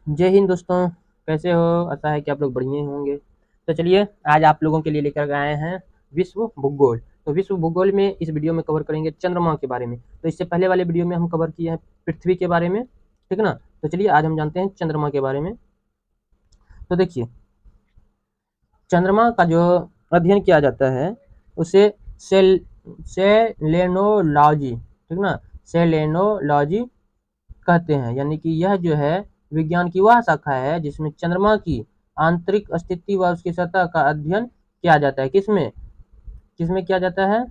जय हिंद दोस्तों। कैसे हो? आशा है कि आप लोग बढ़िया ही होंगे। तो चलिए आज आप लोगों के लिए लेकर आए हैं विश्व भूगोल। तो विश्व भूगोल में इस वीडियो में कवर करेंगे चंद्रमा के बारे में। तो इससे पहले वाले वीडियो में हम कवर किए हैं पृथ्वी के बारे में, ठीक है ना। तो चलिए आज हम जानते हैं चंद्रमा के बारे में। तो देखिए, चंद्रमा का जो अध्ययन किया जाता है उसे सेल सेलेनोलॉजी, ठीक ना, सेलेनोलॉजी कहते हैं। यानी कि यह जो है विज्ञान की वह शाखा है जिसमें चंद्रमा की आंतरिक स्थिति व उसकी सतह का अध्ययन किया जाता है। किसमें किसमें किया जाता है?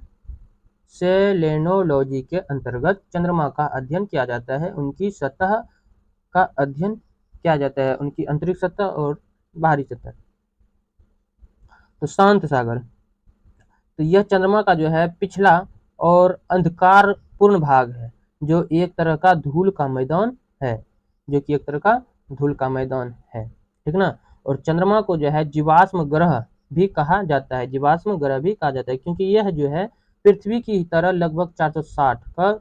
सेलेनोलॉजी के अंतर्गत चंद्रमा का अध्ययन किया जाता है, उनकी सतह का अध्ययन किया जाता है, उनकी आंतरिक सतह और बाहरी सतह। तो शांत सागर, तो यह चंद्रमा का जो है पिछला और अंधकार पूर्ण भाग है, जो एक तरह का धूल का मैदान है, जो कि एक तरह का धूल का मैदान है, ठीक ना। और चंद्रमा को जो है जीवाश्म ग्रह भी कहा जाता है, जीवाश्म ग्रह भी कहा जाता है, क्योंकि यह जो है पृथ्वी की तरह लगभग 460 का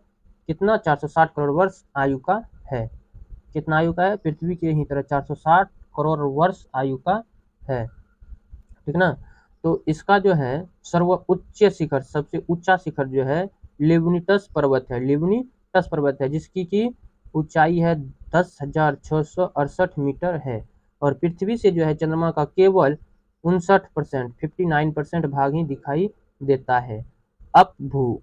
कितना 460 करोड़ वर्ष आयु का है। कितना आयु का है? पृथ्वी की ही तरह 460 करोड़ वर्ष आयु का है, ठीक ना। तो इसका जो है सर्व उच्च शिखर, सबसे ऊंचा शिखर जो है लिवनिटस पर्वत है, लिवनिटस पर्वत है, जिसकी की ऊंचाई है 10,668 मीटर है। और पृथ्वी से जो है चंद्रमा का केवल 59%, 59% भाग ही दिखाई देता है। अपभू,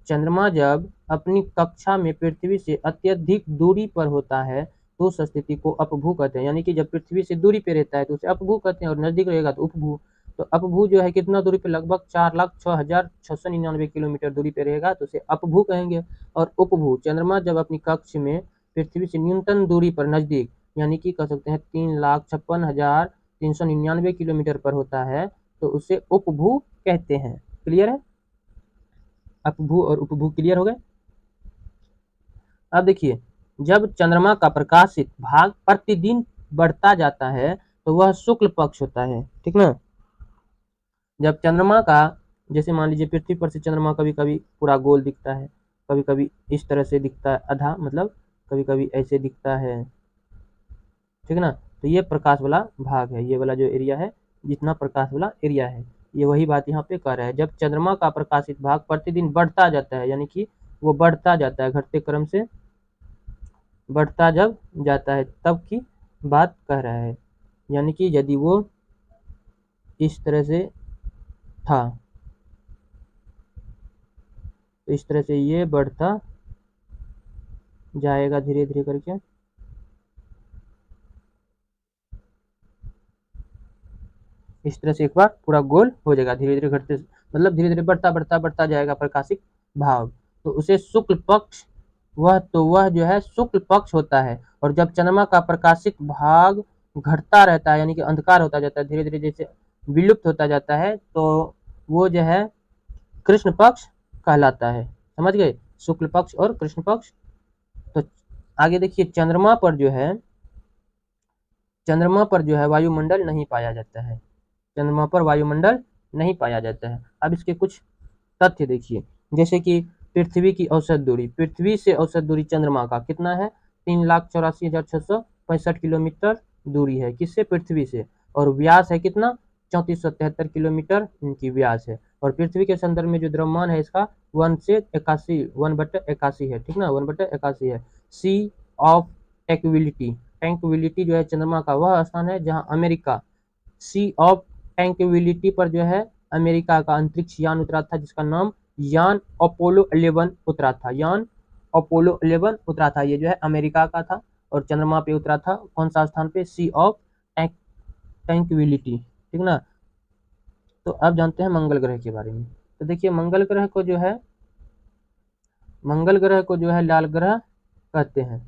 चंद्रमा जब अपनी कक्षा में पृथ्वी से अत्यधिक दूरी पर होता है तो उस स्थिति को अपभू कहते हैं। यानी कि जब पृथ्वी से दूरी पे रहता है तो उसे अपभू कहते हैं, और नजदीक रहेगा तो उपभू। तो अपभू जो है कितना दूरी पे? लगभग 4,06,699 किलोमीटर दूरी पे रहेगा तो उसे अपभू कहेंगे। और उपभू, चंद्रमा जब अपनी कक्ष में पृथ्वी से न्यूनतम दूरी पर नजदीक, यानी कि कह सकते हैं 3,56,399 किलोमीटर पर होता है तो उसे उपभू कहते हैं। क्लियर है? अपभू और उपभू क्लियर हो गए। अब देखिए, जब चंद्रमा का प्रकाशित भाग प्रतिदिन बढ़ता जाता है तो वह शुक्ल पक्ष होता है, ठीक ना। जब चंद्रमा का, जैसे मान लीजिए पृथ्वी पर से चंद्रमा कभी कभी पूरा गोल दिखता है, कभी कभी इस तरह से दिखता है आधा, मतलब कभी कभी ऐसे दिखता है, ठीक ना। तो ये प्रकाश वाला भाग है, ये वाला जो एरिया है, जितना प्रकाश वाला एरिया है, ये वही बात यहाँ पे कर रहा है। जब चंद्रमा का प्रकाशित भाग प्रतिदिन बढ़ता जाता है, यानी कि वो बढ़ता जाता है, घटते क्रम से बढ़ता जब जाता है तब की बात कह रहा है। यानी कि यदि वो इस तरह से था तो इस तरह से ये बढ़ता जाएगा धीरे धीरे करके, इस तरह से एक बार पूरा गोल हो जाएगा, धीरे धीरे घटते, मतलब धीरे धीरे बढ़ता बढ़ता बढ़ता जाएगा प्रकाशिक भाव, तो उसे शुक्ल पक्ष, वह जो है शुक्ल पक्ष होता है। और जब चंद्रमा का प्रकाशित भाग घटता रहता है, यानी कि अंधकार होता जाता है, धीरे धीरे जैसे विलुप्त होता जाता है, तो वो जो है कृष्ण पक्ष कहलाता है। समझ गए? शुक्ल पक्ष और कृष्ण पक्ष। तो आगे देखिए, चंद्रमा पर जो है वायुमंडल नहीं पाया जाता है, चंद्रमा पर वायुमंडल नहीं पाया जाता है। अब इसके कुछ तथ्य देखिए, जैसे कि पृथ्वी की औसत दूरी, पृथ्वी से औसत दूरी चंद्रमा का कितना है? 3,84,665 किलोमीटर दूरी है, किससे? पृथ्वी से। और व्यास है कितना? 3473 किलोमीटर इनकी व्यास है। और पृथ्वी के संदर्भ में जो द्रव्यमान है इसका 1/81 है, ठीक ना, 1/81 है। सी ऑफ टैंक्विलिटी, टैंक्विलिटी जो है चंद्रमा का वह स्थान है जहां अमेरिका, सी ऑफ टैंक्विलिटी पर जो है अमेरिका का अंतरिक्ष यान उतरा था, जिसका नाम यान अपोलो 11 उतरा था, यान अपोलो 11 उतरा था, ये जो है अमेरिका का था। और चंद्रमा पे उतरा था कौन सा स्थान पे? सी ऑफ टैंक्विलिटी, ठीक ना। तो अब जानते हैं मंगल ग्रह के बारे में। तो देखिए, मंगल ग्रह को जो है लाल ग्रह कहते हैं,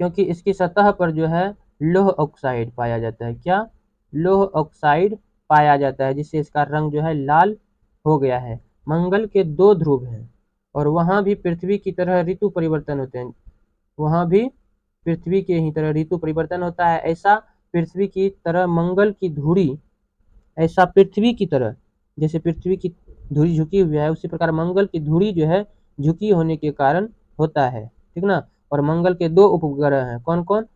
क्योंकि इसकी सतह पर जो है लौह ऑक्साइड पाया जाता है। क्या? लौह ऑक्साइड पाया जाता है, जिससे इसका रंग जो है लाल हो गया है। मंगल के 2 ध्रुव हैं और वहां भी पृथ्वी की तरह ऋतु परिवर्तन होते हैं, वहां भी पृथ्वी के ही तरह ऋतु परिवर्तन होता है। ऐसा पृथ्वी की तरह मंगल की धुरी, ऐसा पृथ्वी की तरह, जैसे पृथ्वी की धुरी झुकी हुई है उसी प्रकार मंगल की धुरी जो है झुकी होने के कारण होता है, ठीक ना। और मंगल के 2 उपग्रह हैं, कौन कौन?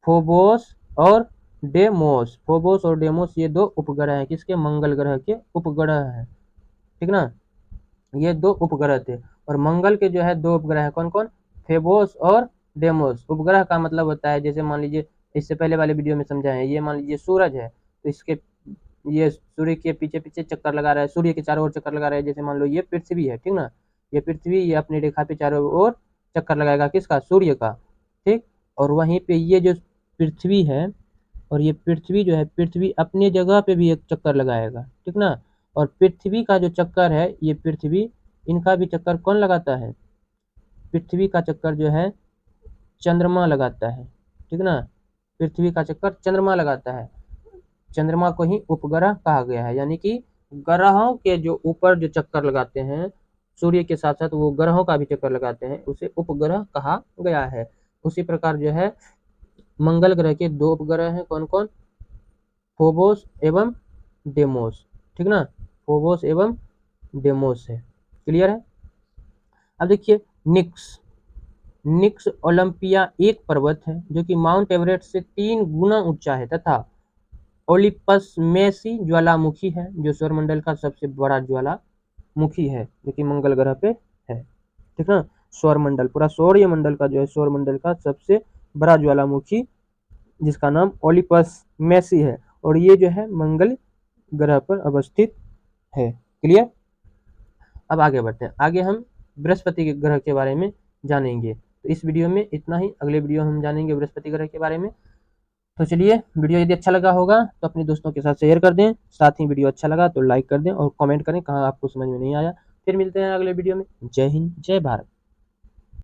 फोबोस और डेमोस। फोबोस और डेमोस ये दो उपग्रह हैं, किसके? मंगल ग्रह के उपग्रह हैं, ठीक ना। ये दो उपग्रह थे, और मंगल के जो है दो उपग्रह हैं, कौन कौन? फेबोस और डेमोस। उपग्रह का मतलब होता है, जैसे मान लीजिए इससे पहले वाले वीडियो में समझा है, ये मान लीजिए सूरज है, तो इसके ये सूर्य के पीछे पीछे चक्कर लगा रहा है, सूर्य के चारों ओर चक्कर लगा रहा है। जैसे मान लो ये पृथ्वी है, ठीक ना, ये पृथ्वी ये अपनी रेखा पे चारों ओर चक्कर लगाएगा, किसका? सूर्य का, ठीक। और वहीं पे ये जो पृथ्वी है, और ये पृथ्वी जो है, पृथ्वी अपनी जगह पे भी एक चक्कर लगाएगा, ठीक ना। और पृथ्वी का जो चक्कर है, ये पृथ्वी, इनका भी चक्कर कौन लगाता है? पृथ्वी का चक्कर जो है चंद्रमा लगाता है, ठीक ना। पृथ्वी का चक्कर चंद्रमा लगाता है। चंद्रमा को ही उपग्रह कहा गया है, यानी कि ग्रहों के जो ऊपर जो चक्कर लगाते हैं, सूर्य के साथ साथ वो ग्रहों का भी चक्कर लगाते हैं, उसे उपग्रह कहा गया है। उसी प्रकार जो है मंगल ग्रह के दो उपग्रह हैं, कौन कौन? फोबोस एवं डेमोस, ठीक ना। फोबोस एवं डेमोस है, क्लियर है। अब देखिए निक्स। निक्स ओलंपिया एक पर्वत है जो कि माउंट एवरेस्ट से 3 गुना ऊंचा है, तथा ओलिपस मेसी ज्वालामुखी है जो सौरमंडल का सबसे बड़ा ज्वालामुखी है, जो कि मंगल ग्रह पे है, ठीक ना। सौरमंडल, पूरा सौर्य मंडल का जो है, सौरमंडल का सबसे बड़ा ज्वालामुखी, जिसका नाम ओलिपस मेसी है, और ये जो है मंगल ग्रह पर अवस्थित है, क्लियर। अब आगे बढ़ते हैं, आगे हम बृहस्पति के ग्रह के बारे में जानेंगे। तो इस वीडियो में इतना ही, अगले वीडियो हम जानेंगे बृहस्पति ग्रह के बारे में। तो चलिए, वीडियो यदि अच्छा लगा होगा तो अपने दोस्तों के साथ शेयर कर दें, साथ ही वीडियो अच्छा लगा तो लाइक कर दें और कमेंट करें कहाँ आपको समझ में नहीं आया। फिर मिलते हैं अगले वीडियो में। जय हिंद, जय भारत।